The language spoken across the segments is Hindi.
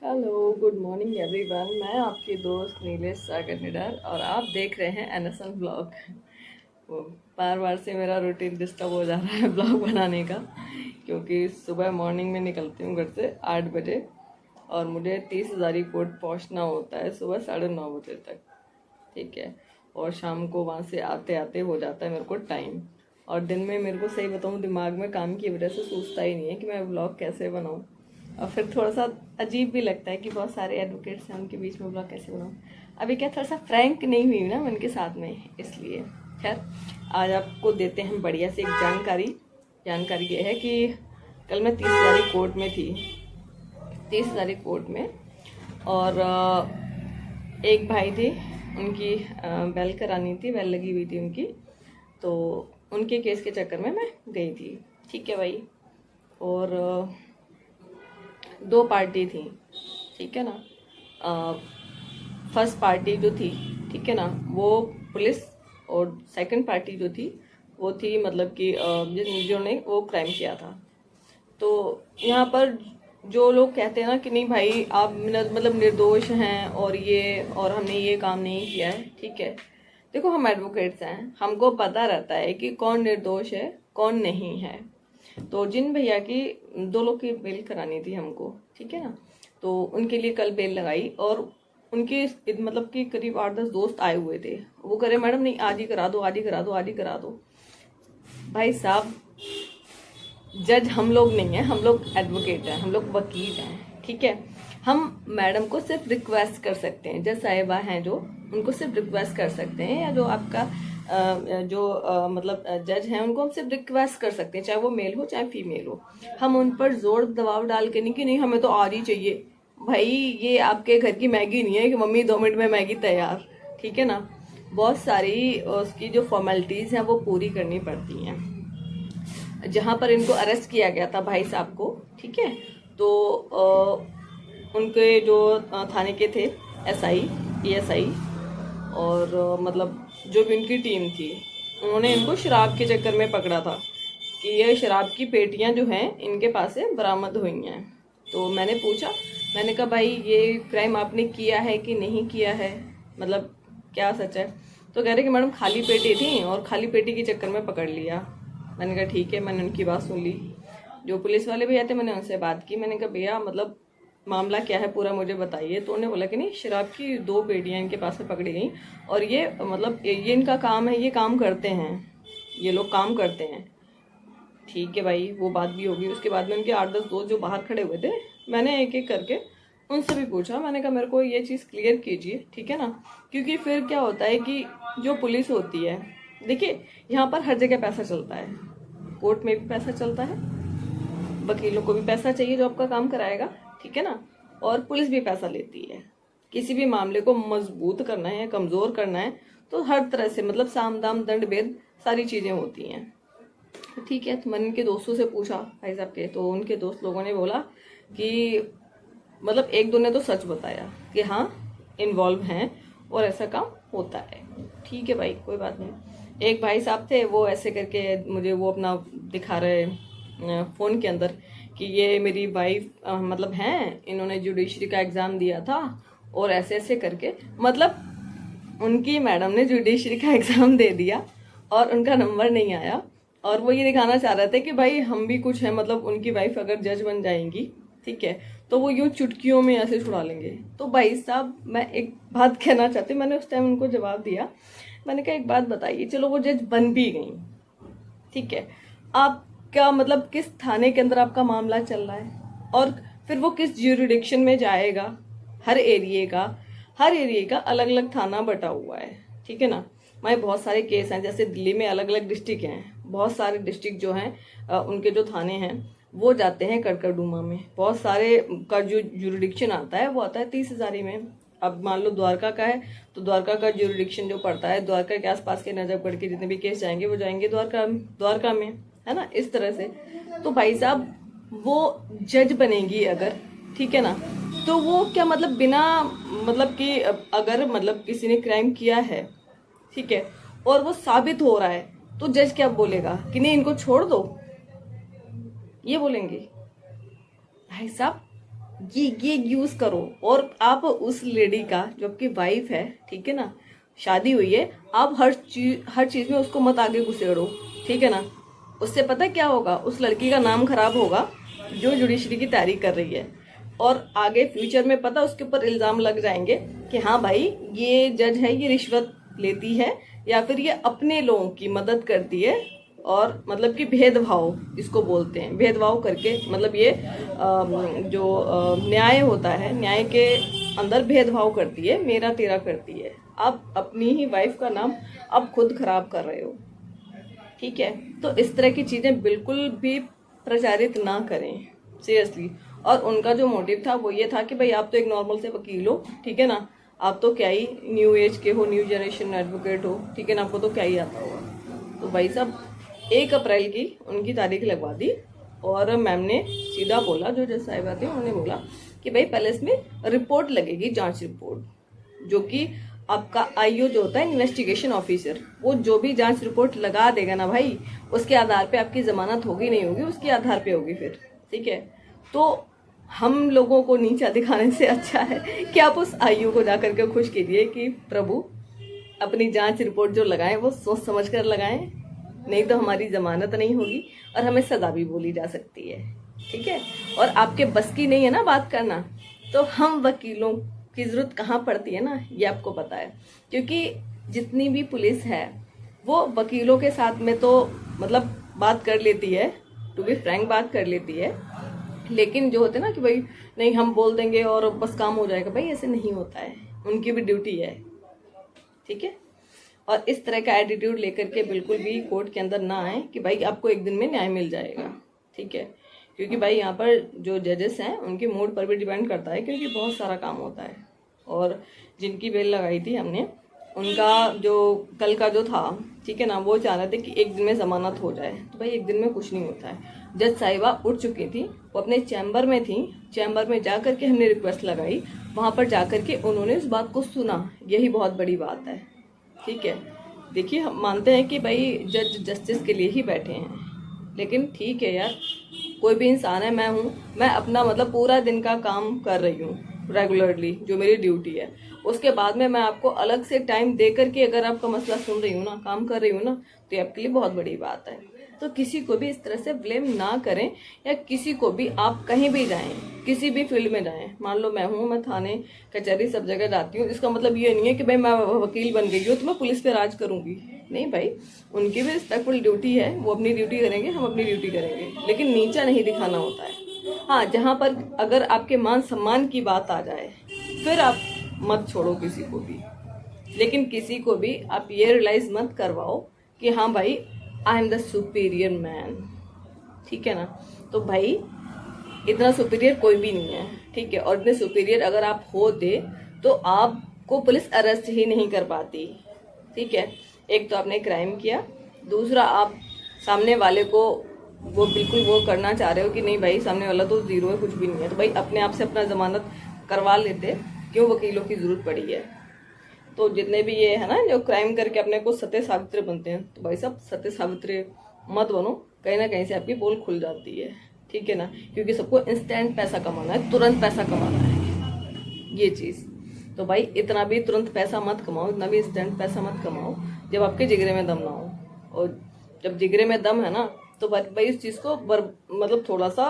Hello, good morning everyone. मैं आपकी दोस्त नीलेश सागर निडर और आप देख रहे हैं एनएसएन ब्लॉग। वो बार बार से मेरा रूटीन डिस्टर्ब हो जा रहा है ब्लॉग बनाने का, क्योंकि सुबह मॉर्निंग में निकलती हूँ घर से 8 बजे और मुझे 30 हज़ारी कोट पहुँचना होता है सुबह 9:30 बजे तक। ठीक है, और शाम को वहाँ से आते आते हो जाता है मेरे को टाइम। और दिन में मेरे को सही बताऊँ, दिमाग में काम की वजह से सोचता ही नहीं है कि मैं व्लॉग कैसे बनाऊँ। और फिर थोड़ा सा अजीब भी लगता है कि बहुत सारे एडवोकेट्स हैं, उनके बीच में व्लॉग कैसे बनाऊँ। अभी क्या थोड़ा सा फ्रैंक नहीं हुई ना उनके साथ में, इसलिए। खैर, आज आपको देते हैं बढ़िया से एक जानकारी ये है कि कल मैं 30 हज़ारी कोर्ट में थी, 30 हज़ारी कोर्ट में। और एक भाई थे, उनकी बेल करानी थी, बेल लगी हुई थी उनकी, तो उनके केस के चक्कर में मैं गई थी। ठीक है भाई। और दो पार्टी थी, ठीक है ना। फर्स्ट पार्टी जो थी, ठीक है ना, वो पुलिस। और सेकंड पार्टी जो थी वो थी मतलब कि जिन्होंने वो क्राइम किया था। तो यहाँ पर जो लोग कहते हैं ना कि नहीं भाई आप मतलब निर्दोष हैं और हमने ये काम नहीं किया है, ठीक है। देखो, हम एडवोकेट्स हैं, हमको पता रहता है कि कौन निर्दोष है कौन नहीं है। तो जिन भैया की दो लोग की बेल करानी थी हमको, ठीक है ना, तो उनके लिए कल बेल लगाई। और उनके मतलब कि करीब 8-10 दोस्त आए हुए थे। वो करे मैडम नहीं, आज ही करा दो, आज ही करा दो, आज ही करा दो। भाई साहब, जज हम लोग नहीं है, हम लोग एडवोकेट हैं, हम लोग वकील हैं, ठीक है। हम मैडम को सिर्फ रिक्वेस्ट कर सकते हैं, जज साहिबा हैं जो, उनको सिर्फ रिक्वेस्ट कर सकते हैं, या जो आपका मतलब जज हैं उनको हम सिर्फ रिक्वेस्ट कर सकते हैं, चाहे वो मेल हो चाहे फीमेल हो। हम उन पर जोर दबाव डाल के नहीं कि नहीं हमें तो आज ही चाहिए। भाई, ये आपके घर की मैगी नहीं है कि मम्मी 2 मिनट में मैगी तैयार, ठीक है ना। बहुत सारी उसकी जो फॉर्मेलिटीज हैं वो पूरी करनी पड़ती हैं। जहां पर इनको अरेस्ट किया गया था भाई साहब को, ठीक है, तो उनके जो थाने के थे एसआई, पीएसआई, और मतलब जो भी उनकी टीम थी, उन्होंने इनको शराब के चक्कर में पकड़ा था कि ये शराब की पेटियां जो हैं इनके पास से बरामद हुई हैं। तो मैंने पूछा, मैंने कहा भाई ये क्राइम आपने किया है कि नहीं किया है, मतलब क्या सच है। तो कह रहे कि मैडम खाली पेटी थी और खाली पेटी के चक्कर में पकड़ लिया। मैंने कहा ठीक है, मैंने उनकी बात सुन ली। जो पुलिस वाले भैया थे, मैंने उनसे बात की, मैंने कहा भैया मतलब मामला क्या है पूरा मुझे बताइए। तो उन्होंने बोला कि नहीं, शराब की 2 पेटियां इनके पास से पकड़ी गई और ये मतलब ये इनका काम है, ये काम करते हैं, ये लोग काम करते हैं। ठीक है भाई, वो बात भी होगी। उसके बाद में उनके 8-10 दोस्त जो बाहर खड़े हुए थे, मैंने एक एक करके उनसे भी पूछा। मैंने कहा मेरे को ये चीज़ क्लियर कीजिए, ठीक है ना। क्योंकि फिर क्या होता है कि जो पुलिस होती है, देखिए यहाँ पर हर जगह पैसा चलता है, कोर्ट में भी पैसा चलता है, वकीलों को भी पैसा चाहिए जो आपका काम कराएगा, ठीक है ना, और पुलिस भी पैसा लेती है। किसी भी मामले को मजबूत करना है, कमजोर करना है, तो हर तरह से मतलब साम दाम दंड भेद सारी चीजें होती हैं, ठीक है। तो मैंने उनके दोस्तों से पूछा भाई साहब के, तो उनके दोस्त लोगों ने बोला कि मतलब एक दो ने तो सच बताया कि हाँ इन्वॉल्व हैं और ऐसा काम होता है। ठीक है भाई, कोई बात नहीं। एक भाई साहब थे, वो ऐसे करके मुझे वो अपना दिखा रहे फोन के अंदर कि ये मेरी वाइफ मतलब हैं, इन्होंने जुडिशरी का एग्जाम दिया था और ऐसे ऐसे करके, मतलब उनकी मैडम ने जुडिशरी का एग्जाम दे दिया और उनका नंबर नहीं आया। और वो ये दिखाना चाह रहे थे कि भाई हम भी कुछ है, मतलब उनकी वाइफ अगर जज बन जाएंगी, ठीक है, तो वो यूं चुटकियों में ऐसे छुड़ा लेंगे। तो भाई साहब, मैं एक बात कहना चाहती हूँ, मैंने उस टाइम उनको जवाब दिया। मैंने कहा एक बात बताइए, चलो वो जज बन भी गई, ठीक है, आपका मतलब किस थाने के अंदर आपका मामला चल रहा है और फिर वो किस ज्यूरिडिक्शन में जाएगा। हर एरिए का अलग अलग थाना बटा हुआ है, ठीक है ना। हमारे बहुत सारे केस हैं, जैसे दिल्ली में अलग अलग डिस्ट्रिक्ट हैं, बहुत सारे डिस्ट्रिक्ट जो हैं उनके जो थाने हैं वो जाते हैं कड़कड़डूमा में। बहुत सारे का जो ज्यूरिडिक्शन आता है वो आता है 30 हज़ारी में। अब मान लो द्वारका का है, तो द्वारका का ज्यूरिडिक्शन जो पड़ता है, द्वारका के आसपास के नजफगढ़ के जितने भी केस जाएंगे वो जाएंगे द्वारका में, है ना, इस तरह से। तो भाई साहब, वो जज बनेगी अगर, ठीक है ना, तो वो क्या मतलब बिना मतलब कि अगर मतलब किसी ने क्राइम किया है, ठीक है, और वो साबित हो रहा है, तो जज क्या बोलेगा कि नहीं इनको छोड़ दो, ये बोलेंगे। भाई साहब, ये यूज करो। और आप उस लेडी का जो आपकी वाइफ है, ठीक है ना, शादी हुई है, आप हर चीज में उसको मत आगे घुसेड़ो, ठीक है ना। उससे पता क्या होगा, उस लड़की का नाम खराब होगा जो जुडिशरी की तैयारी कर रही है, और आगे फ्यूचर में पता उसके ऊपर इल्जाम लग जाएंगे कि हाँ भाई ये जज है, ये रिश्वत लेती है, या फिर ये अपने लोगों की मदद करती है, और मतलब कि भेदभाव इसको बोलते हैं, भेदभाव करके मतलब ये जो न्याय होता है, न्याय के अंदर भेदभाव करती है, मेरा तेरा करती है। आप अपनी ही वाइफ का नाम आप खुद खराब कर रहे हो, ठीक है। तो इस तरह की चीजें बिल्कुल भी प्रचारित ना करें, सीरियसली। और उनका जो मोटिव था वो ये था कि भाई आप तो एक नॉर्मल से वकील हो, ठीक है ना, आप तो क्या ही न्यू एज के हो, न्यू जनरेशन एडवोकेट हो, ठीक है ना, आपको तो क्या ही आता होगा। तो भाई साहब 1 अप्रैल की उनकी तारीख लगवा दी, और मैम ने सीधा बोला, जो जज साहिबा थी उन्होंने बोला कि भाई पहले इसमें रिपोर्ट लगेगी, जांच रिपोर्ट, जो कि आपका आईओ जो होता है इन्वेस्टिगेशन ऑफिसर, वो जो भी जांच रिपोर्ट लगा देगा ना भाई, उसके आधार पे आपकी जमानत होगी नहीं होगी, उसके आधार पे होगी फिर, ठीक है। तो हम लोगों को नीचा दिखाने से अच्छा है कि आप उस आईओ को जाकर के खुश कीजिए कि प्रभु अपनी जांच रिपोर्ट जो लगाएं वो सोच समझ कर लगाएं, नहीं तो हमारी जमानत नहीं होगी और हमें सजा भी बोली जा सकती है, ठीक है। और आपके बस की नहीं है ना बात करना, तो हम वकीलों की जरूरत कहाँ पड़ती है ना, ये आपको पता है। क्योंकि जितनी भी पुलिस है वो वकीलों के साथ में तो मतलब बात कर लेती है, टू बी फ्रैंक बात कर लेती है, लेकिन जो होते हैं ना कि भाई नहीं हम बोल देंगे और बस काम हो जाएगा, भाई ऐसे नहीं होता है, उनकी भी ड्यूटी है, ठीक है। और इस तरह का एटीट्यूड लेकर के बिल्कुल भी कोर्ट के अंदर ना आए कि भाई आपको एक दिन में न्याय मिल जाएगा, ठीक है। क्योंकि भाई यहाँ पर जो जजेस हैं उनके मूड पर भी डिपेंड करता है, क्योंकि बहुत सारा काम होता है। और जिनकी बेल लगाई थी हमने, उनका जो कल का जो था, ठीक है ना, वो चाह रहे थे कि एक दिन में जमानत हो जाए। तो भाई एक दिन में कुछ नहीं होता है। जज साहिबा उठ चुकी थी, वो अपने चैम्बर में थी, चैम्बर में जा करके हमने रिक्वेस्ट लगाई, वहां पर जा करके उन्होंने इस बात को सुना, यही बहुत बड़ी बात है, ठीक है। देखिए हम मानते हैं कि भाई जज जस्टिस के लिए ही बैठे हैं, लेकिन ठीक है यार, कोई भी इंसान है, मैं अपना मतलब पूरा दिन का काम कर रही हूँ रेगुलरली, जो मेरी ड्यूटी है, उसके बाद में मैं आपको अलग से टाइम दे करके अगर आपका मसला सुन रही हूँ ना, काम कर रही हूँ ना, तो ये आपके लिए बहुत बड़ी बात है। तो किसी को भी इस तरह से ब्लेम ना करें, या किसी को भी, आप कहीं भी जाएं, किसी भी फील्ड में जाएं, मान लो मैं थाने कचहरी सब जगह जाती हूँ, इसका मतलब ये नहीं है कि भाई मैं वकील बन गई हूँ तो मैं पुलिस पे राज करूंगी, नहीं भाई, उनकी भी रिस्पेक्टफुल ड्यूटी है, वो अपनी ड्यूटी करेंगे, हम अपनी ड्यूटी करेंगे, लेकिन नीचा नहीं दिखाना होता है। हाँ, जहाँ पर अगर आपके मान सम्मान की बात आ जाए फिर आप मत छोड़ो किसी को भी, लेकिन किसी को भी आप ये रियलाइज मत करवाओ कि हाँ भाई I am the superior man, ठीक है ना। तो भाई इतना सुपीरियर कोई भी नहीं है, ठीक है। और इतने सुपीरियर अगर आप होते तो आपको पुलिस अरेस्ट ही नहीं कर पाती, ठीक है। एक तो आपने क्राइम किया, दूसरा आप सामने वाले को वो बिल्कुल वो करना चाह रहे हो कि नहीं भाई सामने वाला तो जीरो है, कुछ भी नहीं है, तो भाई अपने आप से अपना जमानत करवा लेते, क्यों वकीलों की जरूरत पड़ी है। तो जितने भी ये है ना जो क्राइम करके अपने को सत्य सावित्री बनते हैं, तो भाई साहब सत्य सावित्री मत बनो, कहीं ना कहीं से आपकी पोल खुल जाती है, ठीक है ना। क्योंकि सबको इंस्टेंट पैसा कमाना है, तुरंत पैसा कमाना है ये चीज। तो भाई इतना भी तुरंत पैसा मत कमाओ, इतना भी इंस्टेंट पैसा मत कमाओ जब आपके जिगरे में दम ना हो। और जब जिगरे में दम है ना, तो भाई इस चीज को मतलब थोड़ा सा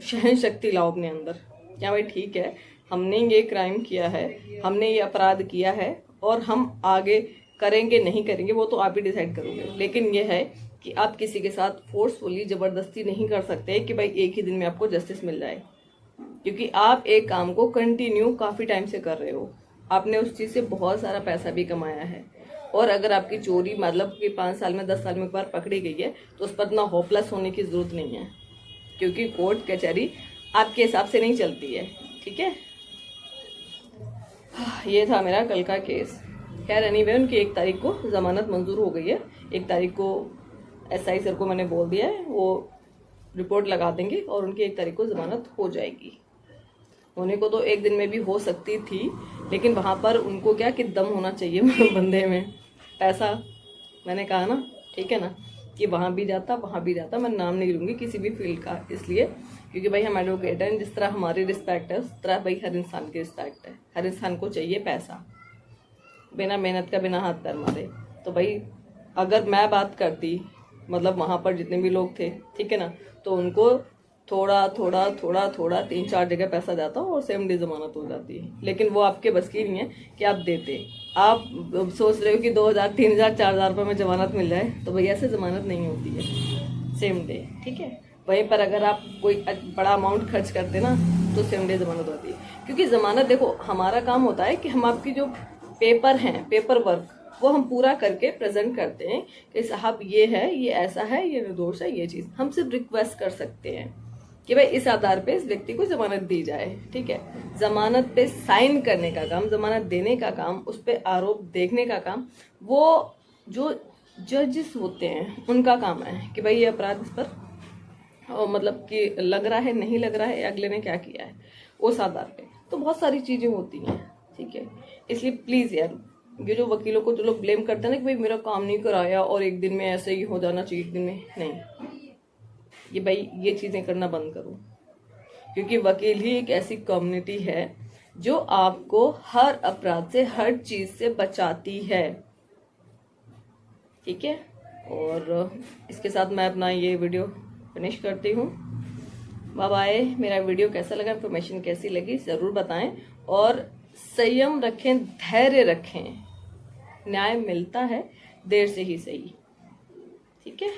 सहन शक्ति लाओ अपने अंदर, क्या भाई ठीक है, हमने ये क्राइम किया है, हमने ये अपराध किया है, और हम आगे करेंगे नहीं करेंगे वो तो आप ही डिसाइड करोगे। लेकिन ये है कि आप किसी के साथ फोर्सफुली जबरदस्ती नहीं कर सकते कि भाई एक ही दिन में आपको जस्टिस मिल जाए, क्योंकि आप एक काम को कंटिन्यू काफी टाइम से कर रहे हो, आपने उस चीज से बहुत सारा पैसा भी कमाया है। और अगर आपकी चोरी मतलब कि 5 साल में 10 साल में एक बार पकड़ी गई है, तो उस पर इतना होपलेस होने की जरूरत नहीं है, क्योंकि कोर्ट कचहरी आपके हिसाब से नहीं चलती है, ठीक है। ये था मेरा कल का केस। खैर एनीवे उनकी 1 तारीख को जमानत मंजूर हो गई है, 1 तारीख को एसआई सर को मैंने बोल दिया है, वो रिपोर्ट लगा देंगे और उनकी 1 तारीख को जमानत हो जाएगी। होने को तो एक दिन में भी हो सकती थी, लेकिन वहां पर उनको क्या कि दम होना चाहिए बंदे में, पैसा, मैंने कहा ना, ठीक है ना। कि वहाँ भी जाता, मैं नाम नहीं लूँगी किसी भी फील्ड का, इसलिए क्योंकि भाई हम एडवोकेट हैं, जिस तरह हमारी रिस्पेक्ट है उस तरह भाई हर इंसान की रिस्पेक्ट है। हर इंसान को चाहिए पैसा, बिना मेहनत का बिना हाथ पैर मारे। तो भाई अगर मैं बात करती, मतलब वहाँ पर जितने भी लोग थे, ठीक है ना, तो उनको थोड़ा थोड़ा थोड़ा थोड़ा 3-4 जगह पैसा जाता और सेम डे जमानत हो जाती है। लेकिन वो आपके बस की नहीं है कि आप देते। आप सोच रहे हो कि 2000, 3000, 4000 रुपये में जमानत मिल जाए, तो भैया ऐसे जमानत नहीं होती है सेम डे, ठीक है। वहीं पर अगर आप कोई बड़ा अमाउंट खर्च करते ना, तो सेम डे जमानत होती है। क्योंकि जमानत, देखो हमारा काम होता है कि हम आपकी जो पेपर हैं, पेपर वर्क, वो हम पूरा करके प्रेजेंट करते हैं कि साहब ये है, ये ऐसा है, ये निर्दोष है, ये चीज़ हम सिर्फ रिक्वेस्ट कर सकते हैं कि भाई इस आधार पे इस व्यक्ति को जमानत दी जाए, ठीक है। जमानत पे साइन करने का काम, जमानत देने का काम, उस पे आरोप देखने का काम, वो जो जजेस होते हैं उनका काम है कि भाई ये अपराध इस पर मतलब कि लग रहा है, नहीं लग रहा है, अगले ने क्या किया है, उस आधार पे। तो बहुत सारी चीजें होती हैं, ठीक है। इसलिए प्लीज यार, ये जो वकीलों को जो लोग ब्लेम करते हैं ना कि भाई मेरा काम नहीं कराया और एक दिन में ऐसे ही हो जाना चाहिए, एक दिन में नहीं, ये भाई ये चीजें करना बंद करो। क्योंकि वकील ही एक ऐसी कम्युनिटी है जो आपको हर अपराध से, हर चीज से बचाती है, ठीक है। और इसके साथ मैं अपना ये वीडियो फिनिश करती हूँ। Bye bye. मेरा वीडियो कैसा लगा, इन्फॉर्मेशन कैसी लगी जरूर बताएं, और संयम रखें, धैर्य रखें, न्याय मिलता है देर से ही सही, ठीक है।